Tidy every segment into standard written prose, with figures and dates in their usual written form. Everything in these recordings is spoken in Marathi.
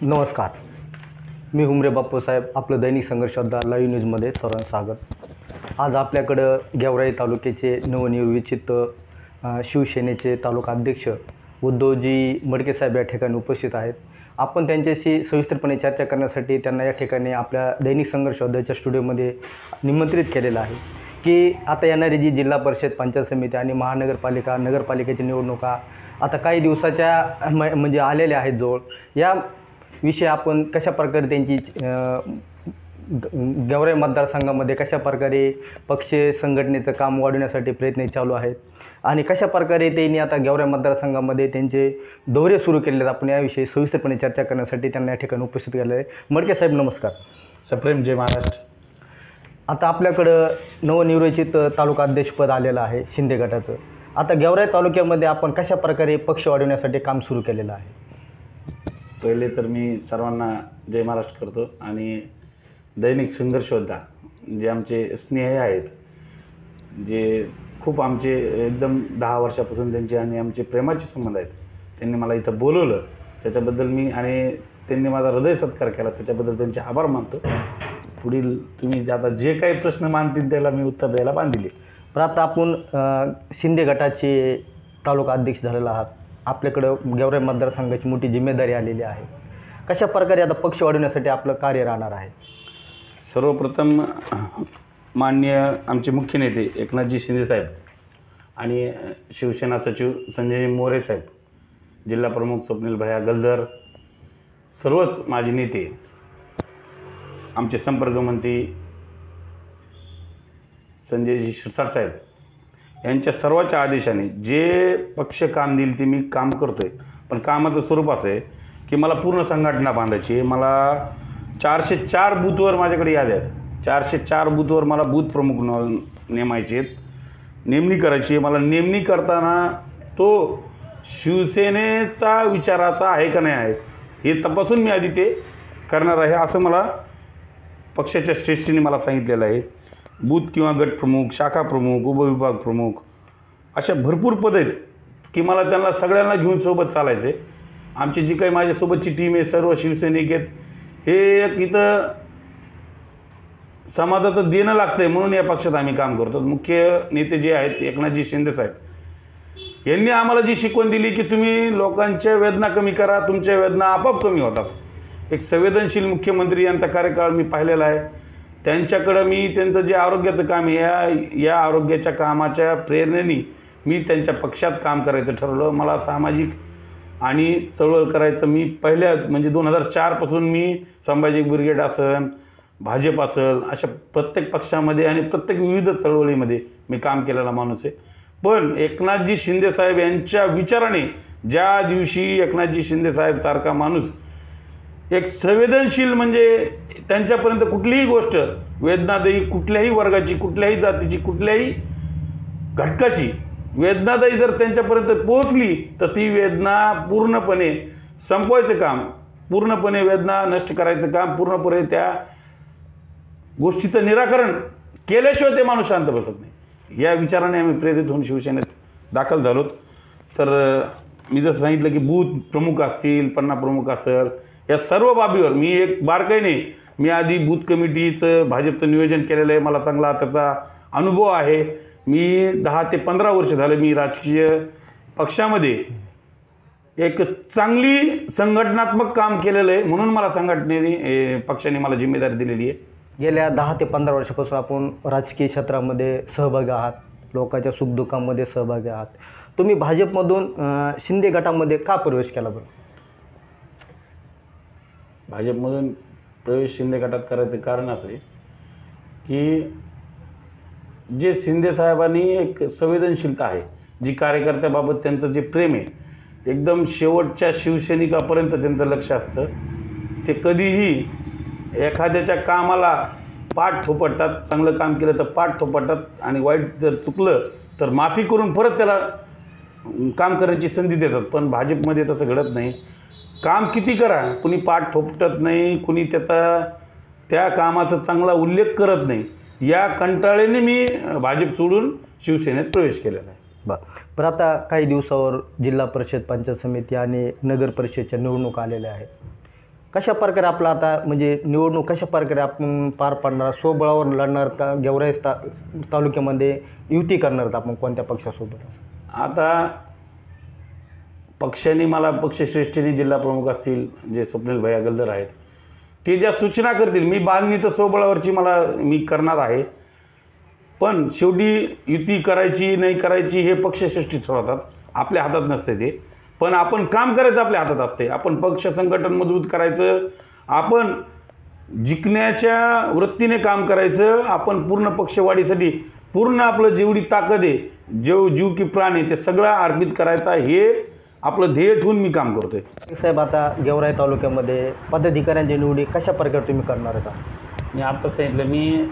नमस्कार, मी हुमरे बापूसाहेब, आपलं दैनिक संघर्ष योद्धा लाईव्ह न्यूजमध्ये सर्वांचं स्वागत। आज आपल्याकडं गेवराई तालुक्याचे नवनिर्वाचित शिवसेनेचे तालुका अध्यक्ष उद्धवजी मडके साहेब या ठिकाणी उपस्थित आहेत। आपण त्यांच्याशी सविस्तरपणे चर्चा करण्यासाठी त्यांना या ठिकाणी आपल्या दैनिक संघर्ष योद्धाच्या स्टुडिओमध्ये निमंत्रित केलेलं आहे की आता येणारी जी जिल्हा परिषद, पंचायत समिती आणि महानगरपालिका, नगरपालिकेची निवडणुका आता काही दिवसाच्या म्हणजे आलेल्या आहेत जवळ, या विषय आपण कशा प्रकारे त्यांची गेवराई मतदारसंघामध्ये कशा प्रकारे पक्ष संघटनेचं काम वाढवण्यासाठी प्रयत्न चालू आहेत आणि कशा प्रकारे त्यांनी आता गेवराई मतदारसंघामध्ये त्यांचे दौरे सुरू केलेले आहेत, आपण याविषयी सविस्तरपणे चर्चा करण्यासाठी त्यांना या ठिकाणी उपस्थित केलं आहे। मडके साहेब नमस्कार। सप्रेम जय महाराष्ट्र। आता आपल्याकडं नवनिर्वाचित तालुका अध्यक्षपद आलेलं आहे शिंदे गटाचं। आता गेवराई तालुक्यामध्ये आपण कशा प्रकारे पक्ष वाढवण्यासाठी काम सुरू केलेलं आहे? पहिले तर मी सर्वांना जय महाराष्ट्र करतो आणि दैनिक संघर्ष योद्धा जे आमचे स्नेही आहेत, जे खूप आमचे एकदम 10 वर्षापासून त्यांचे आणि आमचे प्रेमाचे संबंध आहेत, त्यांनी मला इथं बोलवलं त्याच्याबद्दल मी आणि त्यांनी माझा हृदय सत्कार केला त्याच्याबद्दल त्यांचे आभार मानतो। पुढील तुम्ही आता जे काही प्रश्न मानतील त्याला मी उत्तर द्यायला बांधिले। पण आता आपण शिंदे गटाचे तालुका अध्यक्ष झालेला आहात, आपल्याकडं गेवराई मतदारसंघाची मोठी जिम्मेदारी आलेली आहे, कशा प्रकारे आता पक्ष वाढवण्यासाठी आपलं कार्य राहणार आहे? सर्वप्रथम माननीय आमचे मुख्य नेते एकनाथजी शिंदे साहेब आणि शिवसेना सचिव संजय मोरे साहेब, जिल्हा प्रमुख स्वप्नील भैया गलदर, सर्वच माझे नेते, आमचे संपर्कमंत्री संजयजी शिरसाट साहेब यांच्या सर्वांच्या आदेशाने जे पक्ष काम देईल ते मी काम करतो आहे। पण कामाचं स्वरूप असं आहे की मला पूर्ण संघटना बांधायची आहे। मला 404 बूथवर माझ्याकडे याद्या आहेत, 404 बूथवर मला बूथ प्रमुख नेमायचे आहेत, नेमणी करायची आहे। मला नेमणी करताना तो शिवसेनेचा विचाराचा आहे का नाही आहे हे तपासून मी आधी ते करणार आहे, असं मला पक्षाच्या श्रेष्ठीने मला सांगितलेलं आहे। बूथ किंवा गट प्रमुख, शाखा प्रमुख, उपविभाग प्रमुख अशा भरपूर पद आहेत की मला त्यांना सगळ्यांना घेऊन सोबत चालायचे। आमची जी काही माझ्यासोबतची टीम आहे सर्व शिवसैनिक आहेत, हे एक इथं समाजाचं देणं लागतं आहे म्हणून या पक्षात आम्ही काम करतो। मुख्य नेते जे आहेत एकनाथजी शिंदे साहेब यांनी आम्हाला जी शिकवण दिली की तुम्ही लोकांच्या वेदना कमी करा, तुमच्या वेदना आपोआप कमी होतात। एक संवेदनशील मुख्यमंत्री यांचा कार्यकाळ मी पाहिलेला आहे। त्यांच्याकडं मी त्यांचं जे आरोग्याचं काम आहे या आरोग्याच्या कामाच्या प्रेरणेने मी त्यांच्या पक्षात काम करायचं ठरवलं। मला सामाजिक आणि चळवळ करायचं मी पहिल्या म्हणजे 2004 पासून मी संभाजी ब्रिगेड असेल, भाजप असेल, अशा प्रत्येक पक्षामध्ये आणि प्रत्येक विविध चळवळीमध्ये मी काम केलेला माणूस आहे। पण एकनाथजी शिंदे साहेब यांच्या विचाराने ज्या दिवशी एकनाथजी शिंदे साहेब सारखा माणूस एक संवेदनशील म्हणजे त्यांच्यापर्यंत कुठलीही गोष्ट वेदनादायी, कुठल्याही वर्गाची, कुठल्याही जातीची, कुठल्याही घटकाची वेदनादायी जर त्यांच्यापर्यंत पोहोचली तर ती वेदना पूर्णपणे संपवायचं काम, पूर्णपणे वेदना नष्ट करायचं काम, पूर्णपणे त्या गोष्टीचं निराकरण केल्याशिवाय ते माणूस शांत बसत नाही। या विचाराने आम्ही प्रेरित होऊन शिवसेनेत दाखल झालो। तर मी जसं सांगितलं की बूथ प्रमुख असतील, पन्ना प्रमुख असेल, या सर्व बाबीवर मी एक बारकाई नाही, मी आधी बूथ कमिटीचं भाजपचं नियोजन केलेलं आहे, मला चांगला त्याचा अनुभव आहे। मी 10 ते 15 वर्ष झाले मी राजकीय पक्षामध्ये एक चांगली संघटनात्मक काम केलेलं आहे, म्हणून मला संघटनेने पक्षाने मला जिम्मेदारी दिलेली आहे। गेल्या 10 ते 15 वर्षापासून आपण राजकीय क्षेत्रामध्ये सहभागी आहात, लोकांच्या सुखदुःखामध्ये सहभागी आहात। तुम्ही भाजपमधून शिंदे गटामध्ये का प्रवेश केला बरं? भाजपमधून प्रवेश शिंदे गटात करायचं कारण असं आहे की जे शिंदे साहेबांनी एक संवेदनशीलता आहे, जी कार्यकर्त्याबाबत त्यांचं जे प्रेम आहे, एकदम शेवटच्या शिवसैनिकापर्यंत त्यांचं लक्ष असतं। ते कधीही एखाद्याच्या कामाला पाठ थोपटतात, चांगलं काम केलं तर पाठ थोपटतात आणि वाईट जर चुकलं तर माफी करून परत त्याला काम करण्याची संधी देतात। पण भाजपमध्ये तसं घडत नाही। काम किती करा, कुणी पाठ थोपटत नाही, कुणी त्या कामाचा चांगला उल्लेख करत नाही. या कंटाळेने मी भाजप सोडून शिवसेनेत प्रवेश केलेला आहे. बरं आता काही दिवसावर जिल्हा परिषद, पंचायत समिती आणि नगर परिषदच्या निवडणूक आलेल्या आहेत. कशा प्रकारे आपला आता म्हणजे निवडणूक कशा प्रकारे आपण पार पाडणार, स्वबळावर लढणार का गेवराई तालुक्यामध्ये युती करणार आपण कोणत्या पक्षासोबत? आता पक्षाने मला पक्षश्रेष्ठीने जिल्हा प्रमुख असतील जे स्वप्नील भैया गल्दर आहेत, ते ज्या सूचना करतील मी बांधणी तर स्वबळावरची मी करणार आहे. पण शेवटी युती करायची नाही करायची हे पक्षश्रेष्ठी ठरवतात, आपल्या हातात नसते ते. पण आपण काम करायचं आपल्या हातात असते. आपण पक्ष संघटन मजबूत करायचं, आपण जिंकण्याच्या वृत्तीने काम करायचं, आपण पूर्ण पक्षवाढीसाठी पूर्ण आपलं जेवढी ताकद आहे, जीव की प्राण आहे ते सगळं अर्पित करायचा, हे आपलं ध्येय ठेवून मी काम करतोय. साहेब आता गेवराई तालुक्यामध्ये पदाधिकाऱ्यांची निवडी कशा प्रकारे तुम्ही करणार का? मी आता सांगितलं, मी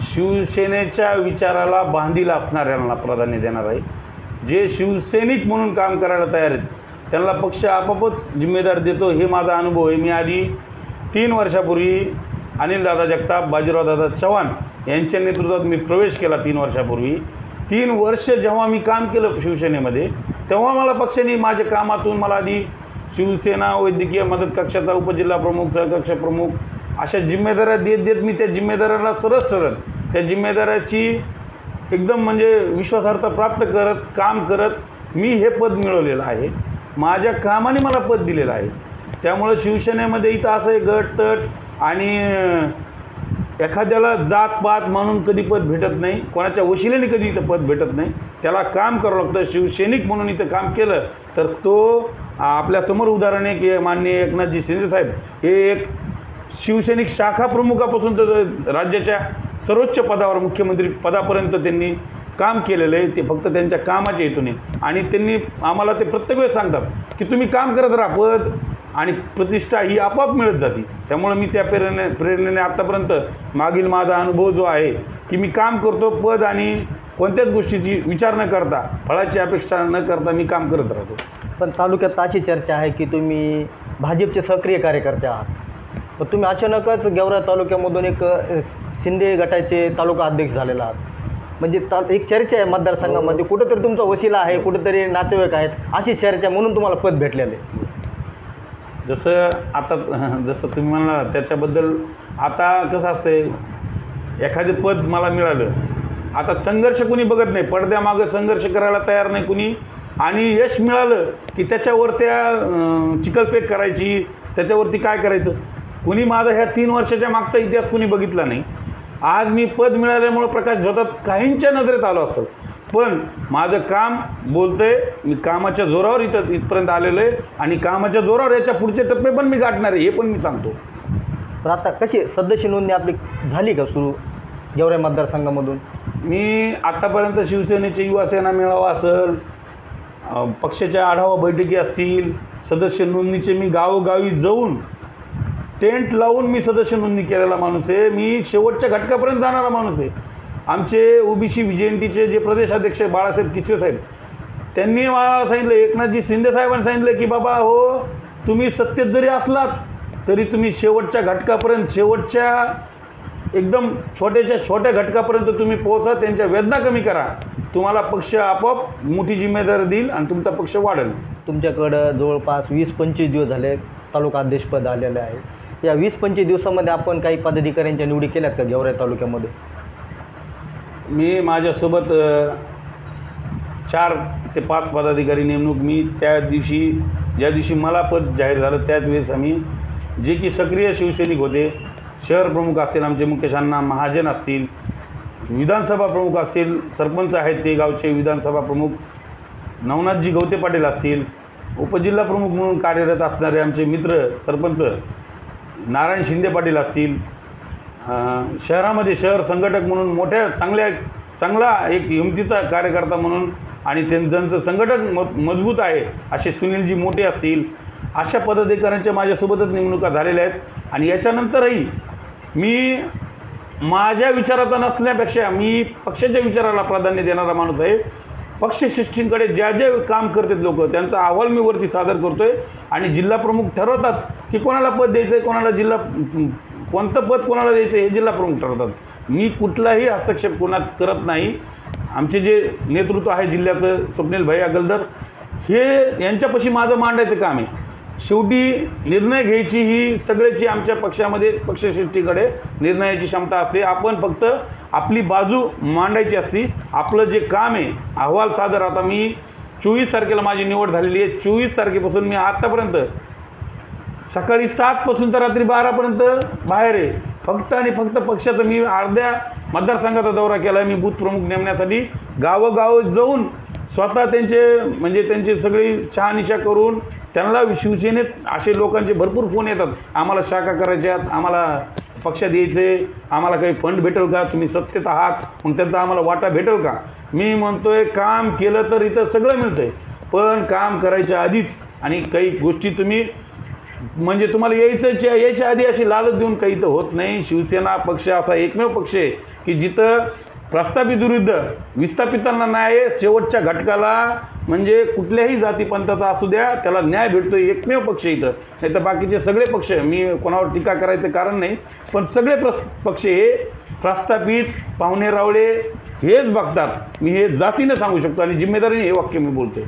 शिवसेनेच्या विचाराला बांधील असणाऱ्यांना प्राधान्य देणार आहे. जे शिवसैनिक म्हणून काम करायला तयार आहेत त्यांना पक्ष आपोआपच जिम्मेदार देतो, हे माझा अनुभव आहे. मी आधी 3 वर्षापूर्वी अनिलदादा जगताप, बाजीरावदादा चव्हाण यांच्या नेतृत्वात मी प्रवेश केला. 3 वर्षापूर्वी 3 वर्ष जेव्हा मी काम केलं शिवसेनेमध्ये, तेव्हा मला पक्षाने माझ्या कामातून मला आधी शिवसेना वैद्यकीय मदत कक्षाचा उपजिल्हा प्रमुख, सहकक्ष प्रमुख अशा जिम्मेदाऱ्या देत मी त्या जिम्मेदाऱ्याला सरस ठरत, त्या जिम्मेदाऱ्याची एकदम म्हणजे विश्वासार्हता प्राप्त करत काम करत मी हे पद मिळवलेलं आहे. माझ्या कामाने मला पद दिलेलं आहे. त्यामुळे शिवसेनेमध्ये इथं असं आहे गट-तट आणि एखाद्याला जात-पात म्हणून कधी पद भेटत नाही, कोणाच्या वशिलेने कधी इथं पद भेटत नाही. त्याला काम करावं लागतं. शिवसैनिक म्हणून इथं काम केलं तर तो आपल्यासमोर उदाहरण आहे की माननीय एकनाथजी शिंदेसाहेब हे एक शिवसैनिक शाखा प्रमुखापासून तर राज्याच्या सर्वोच्च पदावर मुख्यमंत्री पदापर्यंत त्यांनी काम केलेलं आहे. ते फक्त त्यांच्या कामाच्या हेतूने आणि त्यांनी आम्हाला ते प्रत्येक वेळेस सांगतात की तुम्ही काम करत राहा, पद आणि प्रतिष्ठा ही आपोआप मिळत जाते. त्यामुळे मी त्या प्रेरणेने आत्तापर्यंत मागील माझा अनुभव जो आहे की मी काम करतो, पद आणि कोणत्याच गोष्टीची विचार न करता, फळाची अपेक्षा न करता मी काम करत राहतो. पण तालुक्यात अशी चर्चा आहे की तुम्ही भाजपचे सक्रिय कार्यकर्ते आहात, पण तुम्ही अचानकच गेवराई तालुक्यामधून एक शिंदे गटाचे तालुका अध्यक्ष झालेला आहात. म्हणजे एक चर्चा आहे मतदारसंघामध्ये, कुठंतरी तुमचा वशिला आहे, कुठंतरी नातेवाईक आहेत, अशी चर्चा म्हणून तुम्हाला पद भेटलेलं आहे. जसं तुम्ही म्हणाला त्याच्याबद्दल आता कसं असतंय, एखादे पद मला मिळालं, आता संघर्ष कुणी बघत नाही, पडद्यामागं संघर्ष करायला तयार नाही कुणी, आणि यश मिळालं की त्याच्यावर त्या चिकलपेक करायची, त्याच्यावरती काय करायचं, कुणी माझा ह्या 3 वर्षाच्या मागचा इतिहास कुणी बघितला नाही. आज मी पद मिळाल्यामुळं प्रकाश झोतात काहींच्या नजरेत आलो असेल, पण माझं काम बोलतंय, मी कामाच्या जोरावर इथपर्यंत आलेलो आहे आणि कामाच्या जोरावर याच्या पुढचे टप्पे पण मी गाठणार आहे, हे पण मी सांगतो. तर आता कशी सदस्य नोंदणी आपली झाली का सुरू गेवराई मतदारसंघामधून? मी आत्तापर्यंत शिवसेनेचे युवा सेना मेळावा असेल, पक्षाच्या आढावा बैठकी असतील, सदस्य नोंदणीचे मी गावोगावी जाऊन टेंट लावून मी सदस्य नोंदणी केलेला माणूस आहे. मी शेवटच्या घटकापर्यंत जाणारा माणूस आहे. आमचे ओबीसी व्हीजेएनटीचे जे प्रदेशाध्यक्ष बाळासाहेब किसवे साहेब, त्यांनी मला सांगितलं, एकनाथजी शिंदे साहेबांनी सांगितलं की बाबा हो, तुम्ही सत्तेत जरी असलात तरी तुम्ही शेवटच्या घटकापर्यंत, शेवटच्या एकदम छोट्या घटकापर्यंत तुम्ही पोहोचा, त्यांच्या वेदना कमी करा, तुम्हाला पक्ष आपोआप मोठी जिम्मेदारी देईल आणि तुमचा पक्ष वाढेल. तुमच्याकडं जवळपास 20-25 दिवस झाले तालुका अध्यक्षपद आलेलं आहे. या 20-25 दिवसामध्ये आपण काही पदाधिकाऱ्यांच्या निवडी केल्यात का गेवराई तालुक्यामध्ये? मी माझ्यासोबत 4 ते 5 पदाधिकारी नेमणूक मी ज्या दिवशी मला पद जाहीर झालं त्याच वेळेस आम्ही जे की सक्रिय शिवसैनिक होते, शहर प्रमुख असतील, आमचे मुकेश अण्णा महाजन असतील, विधानसभा प्रमुख असतील, सरपंच आहेत ते गावचे विधानसभा प्रमुख नवनाथजी गवते पाटील असतील, उपजिल्हा प्रमुख म्हणून कार्यरत असणारे आमचे मित्र सरपंच नारायण शिंदे पाटील असतील, शहरामध्ये शहर संघटक म्हणून मोठ्या चांगला एक हिमतीचा कार्यकर्ता म्हणून आणि त्यांचं संघटक मजबूत आहे असे सुनीलजी मोठे असतील, अशा पदाधिकाऱ्यांच्या माझ्यासोबतच नेमणुका झालेल्या आहेत. आणि याच्यानंतरही मी माझ्या विचाराचा नसण्यापेक्षा मी पक्षाच्या विचाराला प्राधान्य देणारा माणूस आहे. पक्षश्रेष्ठींकडे ज्या जे काम करतात लोक त्यांचा अहवाल मी वरती सादर करतोय आणि जिल्हा प्रमुख ठरवतात की कोणाला पद द्यायचं आहे, कोणाला कोणतं पद कोणाला द्यायचं हे जिल्हा प्रमुख ठरवतात. मी कुठलाही हस्तक्षेप कोणात करत नाही. आमचे जे नेतृत्व आहे जिल्ह्याचं स्वप्नील भैया गलदर हे यांच्यापाशी माझं मांडायचं काम आहे. शेवटी निर्णय घ्यायची ही सगळ्याची आमच्या पक्षामध्ये पक्षश्रेष्ठीकडे निर्णयाची क्षमता असते. आपण फक्त आपली बाजू मांडायची असती. आपलं जे काम आहे अहवाल सादर, आता मी 24 तारखेला माझी निवड झालेली आहे. 24 तारखेपासून मी आत्तापर्यंत सकाळी 7 पासून तर रात्री 12पर्यंत बाहेर आहे. फक्त आणि फक्त पक्षाचं मी अर्ध्या मतदारसंघाचा दौरा केला आहे. मी बूथ प्रमुख नेमण्यासाठी गावोगाव जाऊन स्वतः त्यांची सगळी शहानिशा करून त्यांना शिवसेनेत असे लोकांचे भरपूर फोन येतात, आम्हाला शाखा करायच्यात, आम्हाला पक्षात यायचे, आम्हाला काही फंड भेटेल का, तुम्ही सत्तेत आहात मग त्यांचा आम्हाला वाटा भेटेल का. मी म्हणतोय काम केलं तर इथं सगळं मिळतं आहे, पण काम करायच्या आधीच आणि काही गोष्टी तुम्ही म्हणजे तुम्हाला यायच्या आधी अशी लालच देऊन काही तर होत नाही. शिवसेना पक्ष असा एकमेव पक्ष आहे की जिथं प्रस्थापित विरुद्ध विस्थापितांना न्याय शेवटच्या घटकाला म्हणजे कुठल्याही जातीपंथाचा असू द्या त्याला न्याय भेटतो. एकमेव पक्ष इथं, नाही तर बाकीचे सगळे पक्ष, मी कोणावर टीका करायचं कारण नाही, पण सगळे पक्ष हे प्रस्थापित पाहुणे रावळे हेच बघतात. मी हे जातीनं सांगू शकतो आणि जिम्मेदारीने हे वाक्य मी बोलतोय.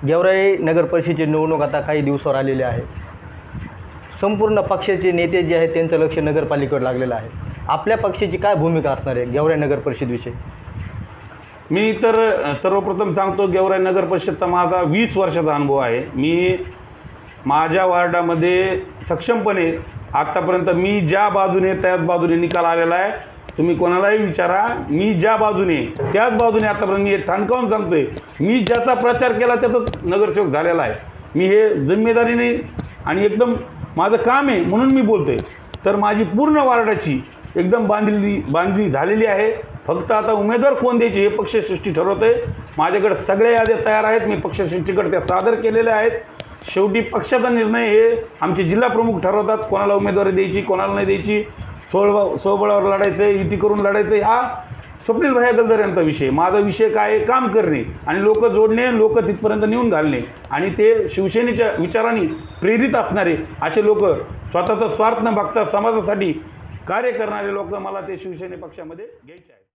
गेवराई नगर परिषदेची निवडणूक आता काही दिवसावर आलेली आहे. संपूर्ण पक्षाचे नेते जे आहेत त्यांचं लक्ष नगरपालिकेवर लागलेलं आहे. आपल्या पक्षाची काय भूमिका असणार आहे गेवराई नगर परिषदेविषयी? मी तर सर्वप्रथम सांगतो, गेवराई नगर परिषदचा माझा 20 वर्षाचा अनुभव आहे. मी माझ्या वार्डामध्ये सक्षमपणे आत्तापर्यंत मी ज्या बाजूने त्याच बाजूने निकाल आलेला आहे. तुम्ही कोणालाही विचारा, मी ज्या बाजूने त्याच बाजूने आत्तापर्यंत मी ठणकावून सांगतोय, मी ज्याचा प्रचार केला त्याचा नगरसेवक झालेला आहे. मी हे जिम्मेदारीने आणि एकदम माझं काम आहे म्हणून मी बोलतोय. तर माझी पूर्ण वार्डाची एकदम बांधली झालेली आहे. फक्त आता उमेदवार कोण द्यायचे हे पक्षश्रेष्ठी ठरवते. माझ्याकडे सगळ्या याद्या तयार आहेत, मी पक्षश्रेष्ठीकडे त्या सादर केलेल्या आहेत. शेवटी पक्षाचा निर्णय हे आमचे जिल्हा प्रमुख ठरवतात, कोणाला उमेदवारी द्यायची कोणाला नाही द्यायची, स्वबळावर लढायचं आहे, युती करून लढायचं आहे, हा स्वप्नील भैया गलदर यांचा विषय. माझा विषय काय आहे, काम करणे आणि लोक जोडणे, लोक तिथपर्यंत नेऊन घालणे आणि ते शिवसेनेच्या विचारांनी प्रेरित असणारे असे लोक, स्वतःचा स्वार्थ न बघता समाजासाठी कार्य करणारे लोक मला ते शिवसेने पक्षामध्ये घ्यायचे आहेत.